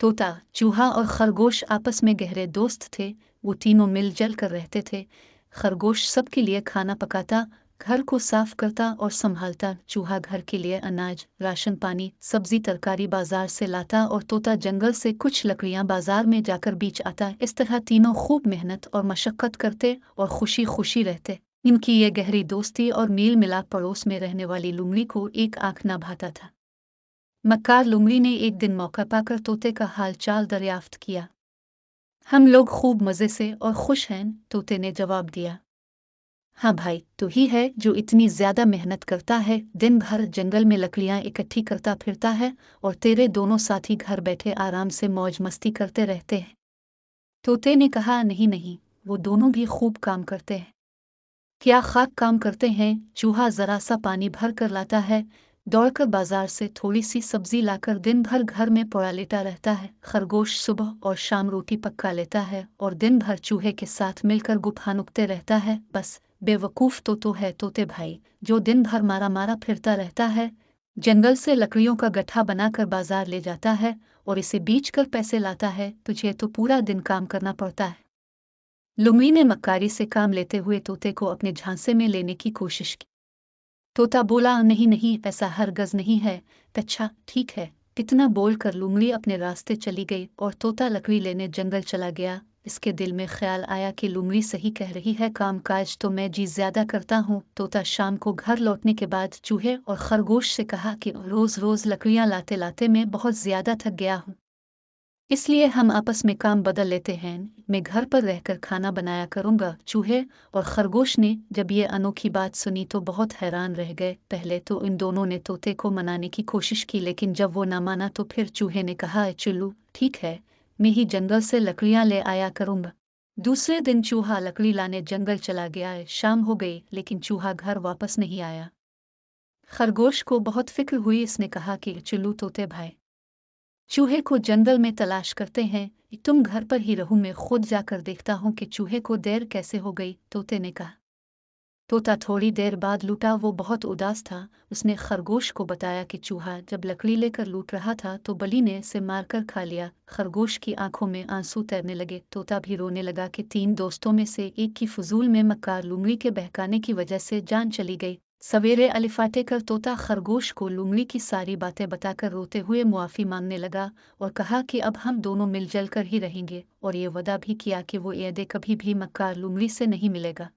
तोता, चूहा और खरगोश आपस में गहरे दोस्त थे। वो तीनों मिलजुल कर रहते थे। खरगोश सबके लिए खाना पकाता, घर को साफ करता और संभालता। चूहा घर के लिए अनाज, राशन पानी, सब्जी तरकारी बाजार से लाता और तोता जंगल से कुछ लकड़ियां बाजार में जाकर बेच आता। इस तरह तीनों खूब मेहनत और मशक्कत करते और खुशी खुशी रहते। इनकी ये गहरी दोस्ती और मेल मिलाप पड़ोस में रहने वाली लुमड़ी को एक आंख न भाता था। मक्कार लुमड़ी ने एक दिन मौका पाकर तोते का हाल चाल दरियाफ्त किया। हम लोग खूब मजे से और खुश हैं, तोते ने जवाब दिया। हाँ भाई, तू ही है जो इतनी ज्यादा मेहनत करता है, दिन भर जंगल में लकड़ियां इकट्ठी करता फिरता है और तेरे दोनों साथी घर बैठे आराम से मौज मस्ती करते रहते हैं। तोते ने कहा, नहीं नहीं, वो दोनों भी खूब काम करते हैं। क्या खाक काम करते हैं? चूहा जरा सा पानी भर कर लाता है, दौड़कर बाजार से थोड़ी सी सब्जी लाकर दिन भर घर में पड़ा लेटा रहता है। खरगोश सुबह और शाम रोटी पका लेता है और दिन भर चूहे के साथ मिलकर गुफा नुकते रहता है। बस बेवकूफ तो है तोते भाई, जो दिन भर मारा मारा फिरता रहता है, जंगल से लकड़ियों का गट्ठा बनाकर बाजार ले जाता है और इसे बेच कर पैसे लाता है। तुझे तो पूरा दिन काम करना पड़ता है। लुमड़ी ने मक्कारी से काम लेते हुए तोते को अपने झांसे में लेने की कोशिश की। तोता बोला, नहीं नहीं, ऐसा हरगज नहीं है। अच्छा ठीक है। इतना बोलकर लुमड़ी अपने रास्ते चली गई और तोता लकड़ी लेने जंगल चला गया। इसके दिल में ख्याल आया कि लुमड़ी सही कह रही है, काम काज तो मैं जी ज्यादा करता हूँ। तोता शाम को घर लौटने के बाद चूहे और खरगोश से कहा कि रोज रोज लकड़ियां लाते लाते मैं बहुत ज्यादा थक गया हूँ, इसलिए हम आपस में काम बदल लेते हैं। मैं घर पर रहकर खाना बनाया करूंगा। चूहे और खरगोश ने जब ये अनोखी बात सुनी तो बहुत हैरान रह गए। पहले तो इन दोनों ने तोते को मनाने की कोशिश की, लेकिन जब वो ना माना तो फिर चूहे ने कहा, चुल्लू ठीक है, मैं ही जंगल से लकड़ियां ले आया करूंगा। दूसरे दिन चूहा लकड़ी लाने जंगल चला गया। शाम हो गई लेकिन चूहा घर वापस नहीं आया। खरगोश को बहुत फिक्र हुई। इसने कहा कि चुल्लू तोते भाई, चूहे को जंगल में तलाश करते हैं, तुम घर पर ही रहो, मैं खुद जाकर देखता हूँ कि चूहे को देर कैसे हो गई। तोते ने कहा। तोता थोड़ी देर बाद लूटा। वो बहुत उदास था। उसने खरगोश को बताया कि चूहा जब लकड़ी लेकर लूट रहा था तो बली ने इसे मारकर खा लिया। खरगोश की आंखों में आंसू तैरने लगे। तोता भी रोने लगा कि तीन दोस्तों में से एक की फजूल में मक्कार लुमड़ी के बहकाने की वजह से जान चली गई। सवेरे अलिफाटे कर तोता खरगोश को लुमड़ी की सारी बातें बताकर रोते हुए मुआफी मांगने लगा और कहा कि अब हम दोनों मिलजुल कर ही रहेंगे, और ये वादा भी किया कि वो ये कभी भी मक्कार लुमड़ी से नहीं मिलेगा।